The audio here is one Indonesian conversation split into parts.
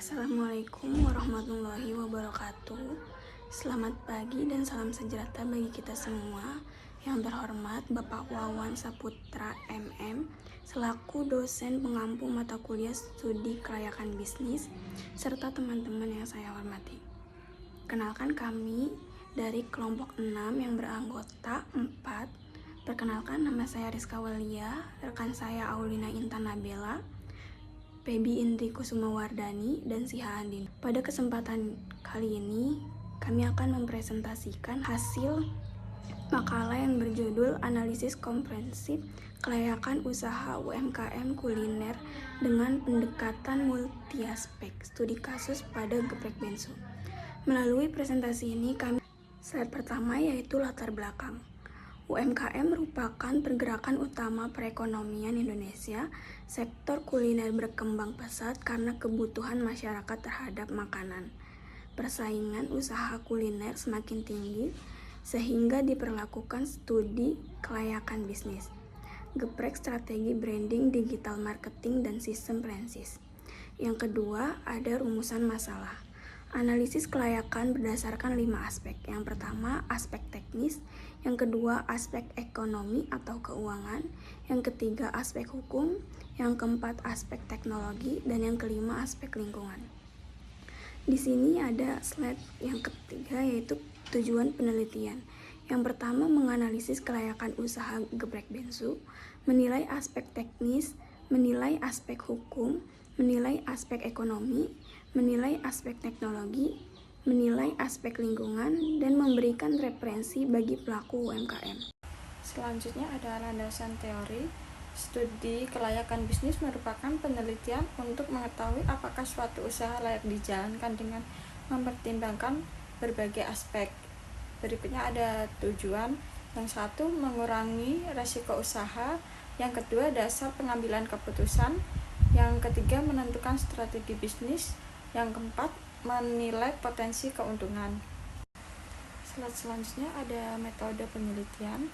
Assalamualaikum warahmatullahi wabarakatuh. Selamat pagi dan salam sejahtera bagi kita semua. Yang terhormat Bapak Wawan Saputra MM selaku dosen pengampu mata kuliah studi kelayakan bisnis serta teman-teman yang saya hormati. Kenalkan, kami dari kelompok 6 yang beranggota 4. Perkenalkan, nama saya Rizka Walia, rekan saya Aulina Intan Nabela, Febi Indri Kusuma Wardani, dan Siha Andin. Pada kesempatan kali ini, kami akan mempresentasikan hasil makalah yang berjudul Analisis Komprehensif Kelayakan Usaha UMKM Kuliner dengan Pendekatan Multiaspek Studi Kasus pada Geprek Bensu. Melalui presentasi ini, slide pertama yaitu latar belakang. UMKM merupakan pergerakan utama perekonomian Indonesia. Sektor kuliner berkembang pesat karena kebutuhan masyarakat terhadap makanan. Persaingan usaha kuliner semakin tinggi sehingga diperlakukan studi kelayakan bisnis. Geprek strategi branding, digital marketing, dan sistem franchise. Yang kedua, ada rumusan masalah. Analisis kelayakan berdasarkan 5 aspek. Yang pertama, aspek teknis. Yang kedua, aspek ekonomi atau keuangan. Yang ketiga, aspek hukum. Yang keempat, aspek teknologi. Dan yang kelima, aspek lingkungan. Di sini ada slide yang ketiga, yaitu tujuan penelitian. Yang pertama, menganalisis kelayakan usaha Geprek Bensu, menilai aspek teknis, menilai aspek hukum, menilai aspek ekonomi, menilai aspek teknologi, menilai aspek lingkungan, dan memberikan referensi bagi pelaku UMKM. Selanjutnya ada landasan teori. Studi kelayakan bisnis merupakan penelitian untuk mengetahui apakah suatu usaha layak dijalankan dengan mempertimbangkan berbagai aspek. Berikutnya ada tujuan. Yang satu, mengurangi risiko usaha. Yang kedua, dasar pengambilan keputusan. Yang ketiga, menentukan strategi bisnis. Yang keempat, menilai potensi keuntungan. Slide selanjutnya ada metode penelitian.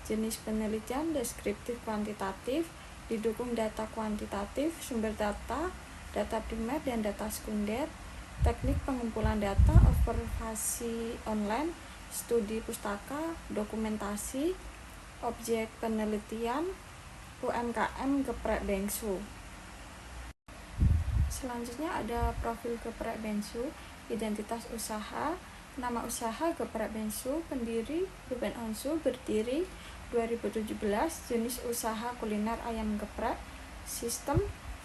Jenis penelitian deskriptif kuantitatif, didukung data kuantitatif, sumber data, data primer dan data sekunder, teknik pengumpulan data, observasi online, studi pustaka, dokumentasi, objek penelitian, UMKM Geprek Bensu. Selanjutnya ada profil Geprek Bensu, identitas usaha, nama usaha Geprek Bensu, pendiri Ruben Onsu, berdiri 2017, jenis usaha kuliner ayam geprek, sistem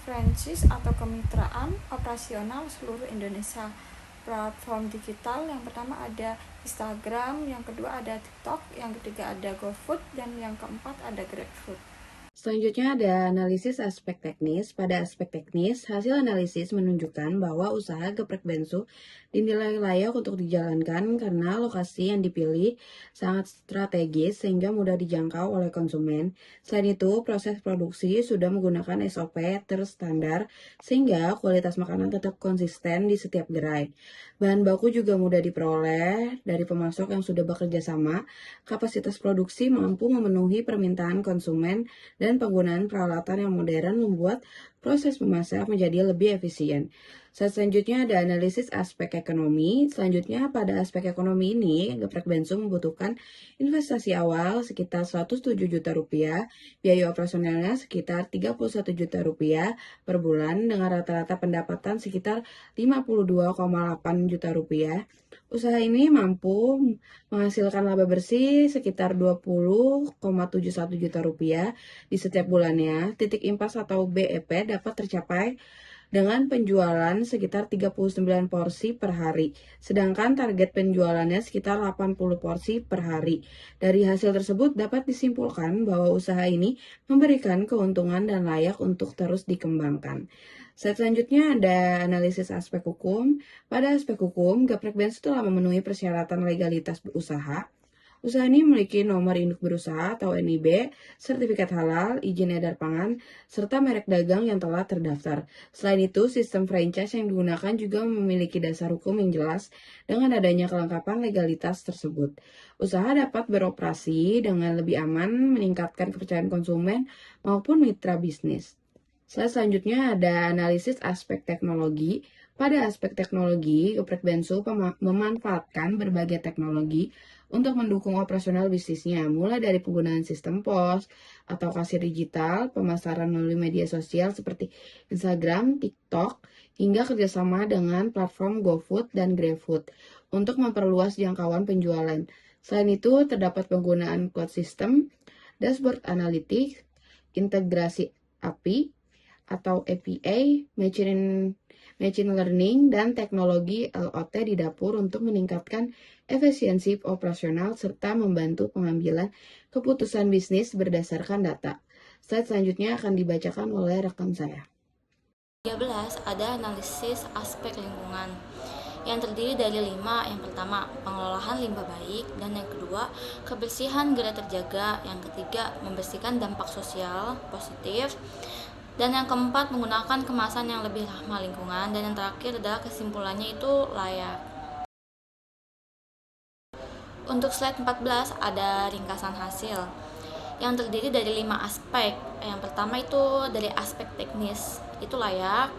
franchise atau kemitraan, operasional seluruh Indonesia. Platform digital, yang pertama ada Instagram, yang kedua ada TikTok, yang ketiga ada GoFood, dan yang keempat ada GrabFood. Selanjutnya ada analisis aspek teknis. Pada aspek teknis, hasil analisis menunjukkan bahwa usaha Geprek Bensu dinilai layak untuk dijalankan karena lokasi yang dipilih sangat strategis sehingga mudah dijangkau oleh konsumen. Selain itu, proses produksi sudah menggunakan SOP terstandar sehingga kualitas makanan tetap konsisten di setiap gerai. Bahan baku juga mudah diperoleh dari pemasok yang sudah bekerja sama. Kapasitas produksi mampu memenuhi permintaan konsumen dan penggunaan peralatan yang modern membuat proses memasak menjadi lebih efisien. Selanjutnya ada analisis aspek ekonomi. Selanjutnya pada aspek ekonomi ini, Geprek Bensu membutuhkan investasi awal sekitar 107 juta rupiah, biaya operasionalnya sekitar 31 juta rupiah per bulan dengan rata-rata pendapatan sekitar 52,8 juta rupiah. Usaha ini mampu menghasilkan laba bersih sekitar 20,71 juta rupiah di setiap bulannya. Titik impas atau BEP dapat tercapai dengan penjualan sekitar 39 porsi per hari, sedangkan target penjualannya sekitar 80 porsi per hari. Dari hasil tersebut dapat disimpulkan bahwa usaha ini memberikan keuntungan dan layak untuk terus dikembangkan. Selanjutnya ada analisis aspek hukum. Pada aspek hukum, Geprek Bensu telah memenuhi persyaratan legalitas berusaha. Usaha ini memiliki nomor induk berusaha atau NIB, sertifikat halal, izin edar pangan, serta merek dagang yang telah terdaftar. Selain itu, sistem franchise yang digunakan juga memiliki dasar hukum yang jelas dengan adanya kelengkapan legalitas tersebut. Usaha dapat beroperasi dengan lebih aman, meningkatkan kepercayaan konsumen maupun mitra bisnis. Slide selanjutnya ada analisis aspek teknologi. Pada aspek teknologi, Geprek Bensu memanfaatkan berbagai teknologi untuk mendukung operasional bisnisnya, mulai dari penggunaan sistem POS atau kasir digital, pemasaran melalui media sosial seperti Instagram, TikTok, hingga kerjasama dengan platform GoFood dan GrabFood untuk memperluas jangkauan penjualan. Selain itu, terdapat penggunaan cloud system, dashboard analytics, integrasi API atau APA, machine learning, dan teknologi LOT di dapur untuk meningkatkan efisiensi operasional serta membantu pengambilan keputusan bisnis berdasarkan data. Slide selanjutnya akan dibacakan oleh rekan saya. 13 ada analisis aspek lingkungan yang terdiri dari 5. Yang pertama, pengelolaan limbah baik, dan yang kedua, kebersihan gerai terjaga, yang ketiga, membersihkan dampak sosial positif, dan yang keempat, menggunakan kemasan yang lebih ramah lingkungan, dan yang terakhir adalah kesimpulannya itu layak. Untuk slide 14 ada ringkasan hasil yang terdiri dari 5 aspek. Yang pertama itu dari aspek teknis, itu layak,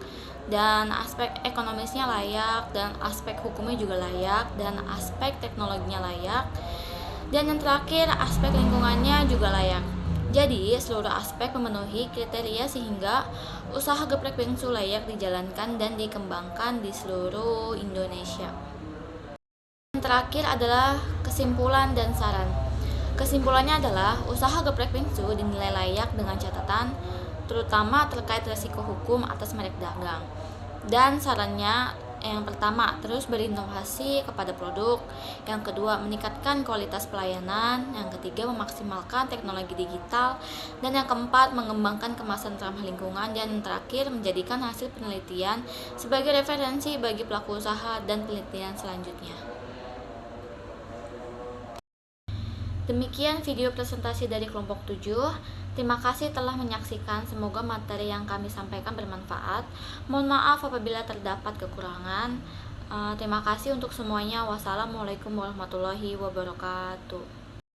dan aspek ekonomisnya layak, dan aspek hukumnya juga layak, dan aspek teknologinya layak, dan yang terakhir aspek lingkungannya juga layak. Jadi seluruh aspek memenuhi kriteria sehingga usaha Geprek Bensu layak dijalankan dan dikembangkan di seluruh Indonesia. Yang terakhir adalah kesimpulan dan saran. Kesimpulannya adalah usaha Geprek Bensu dinilai layak dengan catatan terutama terkait risiko hukum atas merek dagang. Dan sarannya yang pertama, terus berinovasi kepada produk. Yang kedua, meningkatkan kualitas pelayanan. Yang ketiga, memaksimalkan teknologi digital. Dan yang keempat, mengembangkan kemasan ramah lingkungan. Dan yang terakhir, menjadikan hasil penelitian sebagai referensi bagi pelaku usaha dan penelitian selanjutnya. Demikian video presentasi dari kelompok 7. Terima kasih telah menyaksikan. Semoga materi yang kami sampaikan bermanfaat. Mohon maaf apabila terdapat kekurangan. Terima kasih untuk semuanya. Wassalamualaikum warahmatullahi wabarakatuh.